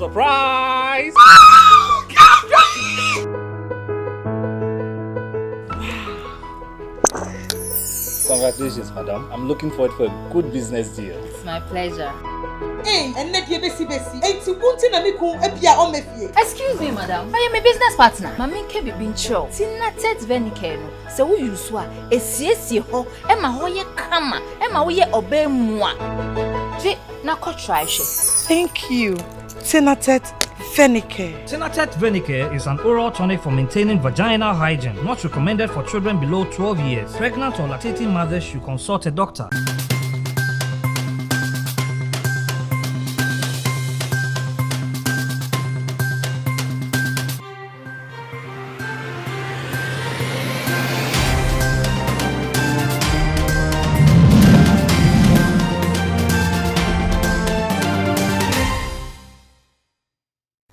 Surprise! Congratulations, madam. I'm looking forward for a good business deal. It's my pleasure. Excuse me, madam. I am a business partner. Mami kebi bincho. Tinatet venikeno. So we use wa. Esiesi ho. Emma hoye kama. Emma hoye obe mwa. Je na ko try she. Thank you, Tinatet Venicare. Tinatet Venicare is an oral tonic for maintaining vaginal hygiene, not recommended for children below 12 years. Pregnant or lactating mothers should consult a doctor.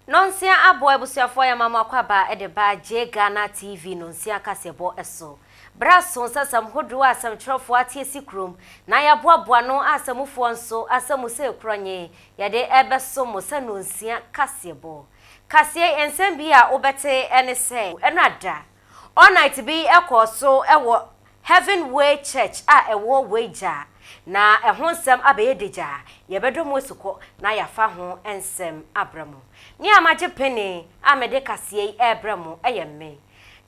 Nonsia aboy busuafo ya mama kwaba edeba Ghana TV nonsia kasebo eso braso sasam hodo asam trofo atiesi krom na ya boaboa no asamufo nso asamuse kronye yade ebeso musa nonsia kasebo kasie ensem bi a obete ene se enada all night bi ekoso ewo Heaven Way Church a ewo weja na ehonsem abeyedeja yebedo musuko na yafa ho ensem abramo ni amaje pene amede kasie ebramo eyemme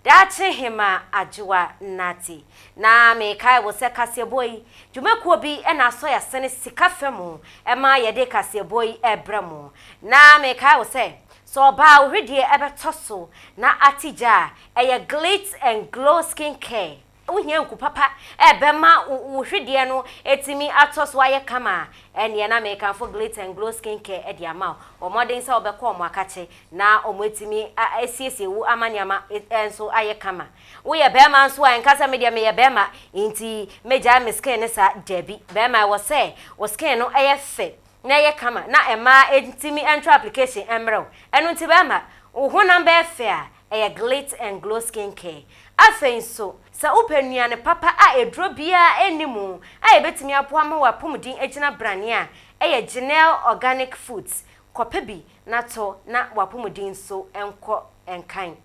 dache hima ajwa nati na me kai wo se kasie boy dwumekuo bi ena so ya sene sika femu ema yede kasie boy ebramo na me kai wo se so ba ohwedie ebetoso na atija eye glitz and glow skin care uhia nku papa ebema uhwedie no etimi atoso aye kama ene na me kan for glitz and glow skin care e dia ma omodin se obekọ omo akache na omotimi asiesie wu amaniama enso aye kama wo ye bema nso a nkasa media me ye bema inti meja me skin ne sa debi bema wo se wo skin no aye fe na ye kama na ema entimi entry application emro enu nti bema uhunam be fe a eye glitz and glow skin care afenso sa upenuane papa a edro bia enimu a ebetimi apoa ma wapomudin agina brane a eye Genel Organic Foods kopebi nato na wapomudin so enko enkan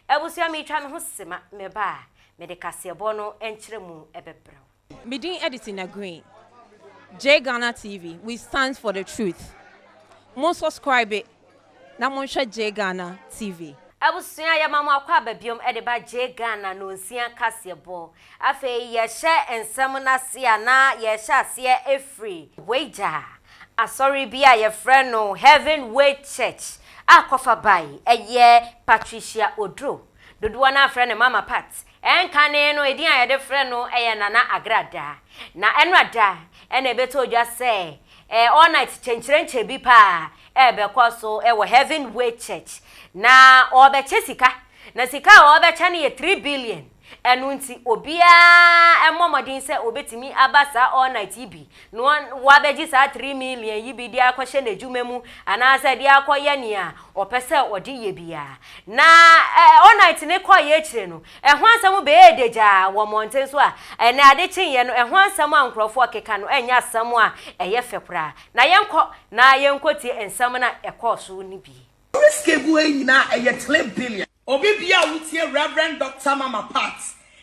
ebusia mi twa me ho sema me ba me de kasebo no enkyeremu ebebrew Midin editing agree. Ghana TV, we stand for the truth. Mo subscribe it. Na mo share Ghana TV. Abusuya ya mama akwa babiom edeba Ghana no nsia kasebo afe ye hye ensem na sia na ye hye ase efree weja asori bia ye friend no Heaven Way Church akofa bai eye Patricia Oduro dodo na friend mama Pat enkane no edin ayede friend no eye nana Agradaa na enwada ene beto odwa say all night chenchirenche bi pa ebekwaso ewo Heaven Way Church na obeche sika na sika obeche ne 3 billion enunti obia emomodin se obetimi abasa all night ibi no wabeji sa 3 million yibi dia akwhye na jumemu anasa dia akoye ne a opese odi ye bia na all night ne koye kire no ehwo asam be edeja wo monten so a ene ade chenye no ehwo asam ankrofo okeka no enya asam a eye fekura na yenkoti ensam na ekoso ni bi Riskebu nyina eye 3 billion. Obi bia wutie Reverend Dr. Mama Pat.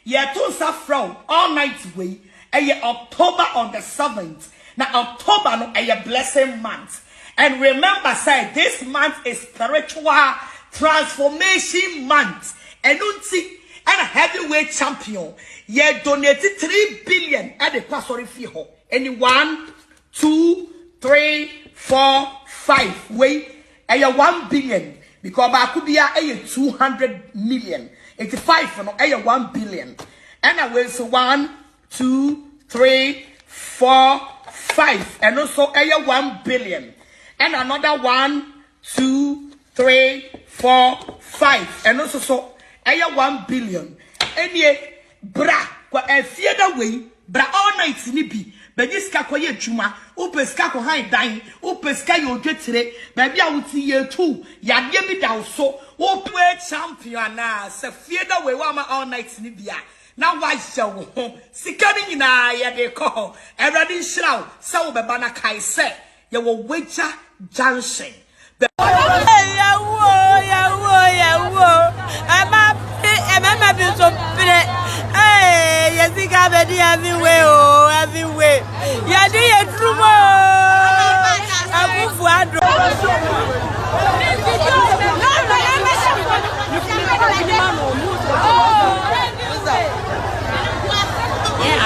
Ye to from all night way. Eye October on the 7th. Now October no eye blessing month. And remember say this month is spiritual transformation month. And unti and a heavyweight champion. Ye donated 3 billion at the pastori fee ho. Any 1, 2, 3, 4, 5 way. 1 billion because Bakubia 200 million. 85 no 1 billion. And I will say 1, 2, 3, 4, 5. And also 1 billion. And another 1, 2, 3, 4, 5. And also so 1 billion. And ye bra kwa fieda way bra all night ni bi. Bejiska kwa ye juma, upeska kwa hai dine, upeska yo jetire, baby a wuti ye too, ya bi da so, upe champion na, se fieda we wama all night nibia. Na waisha wo, sikani na ya de ko, everything shroud, sa ubebana kai se, ya wo weja junction.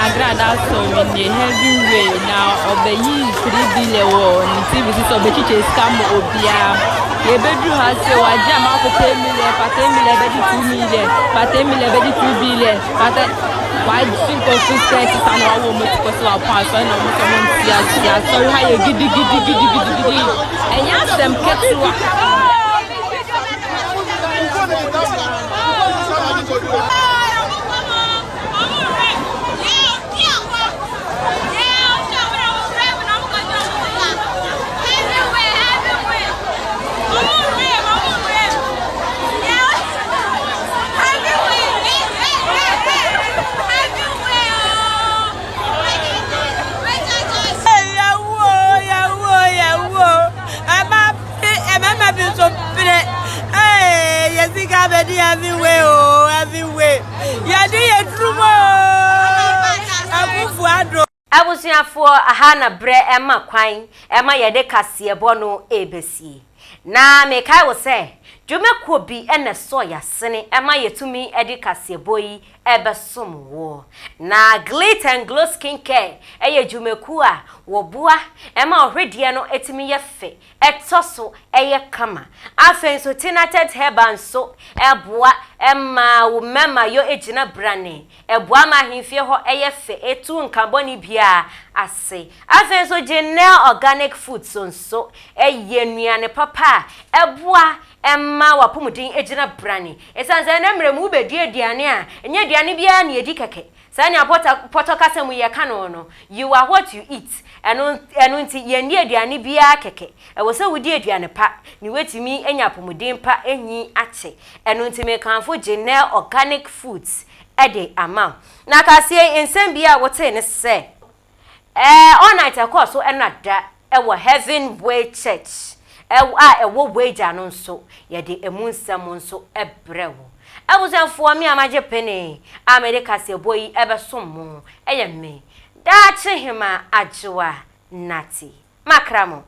Agradaa so in the heavy way now of the year 3 billion on TV so be chiche scam obia ye bedru ha say wa jam for 10 million for 10 million be 2 million for 10 million be 2 billion but why think of fiscal and our woman to so pass and no come tia sorry how you gidi and ya sem ketua Abusuafo aha na bre ema kwan ema yede kasebo no ebesi na me kai wo se dwumekuo bi ene so ya sene ema yetumi edi kasebo yi ebesom wo na Glitter and Glow skincare eye dwumekuo a wo boa ema ohwedie no etimi ye fe etoso eye kama afen so tinated herbal so eboa ema wo mema yo ejina brane eboa ma himfie ho eye fe etu nkaboni bia ase afen so Jenel organic food so eye nuane papa eboa emma wapomudin ejina brani esanze na mremu bedie aduane a enye aduane bia na edi keke sani poto kasemu ye kano no you are what you eat enu nti ye ndi aduane bia keke ewo se wudi aduane pa ni wetimi enya pomudin pa enyi ache enu nti me kanfo Jenel organic foods ede ama na kasie ensem bia wote ne se all night across so enada ewo Heaven Way Church ewo weja no nso ye de emunsam nso ebrewo abusanfo mi amaje pene America se boyi ebesom eye me da che hima ajewa nati makramo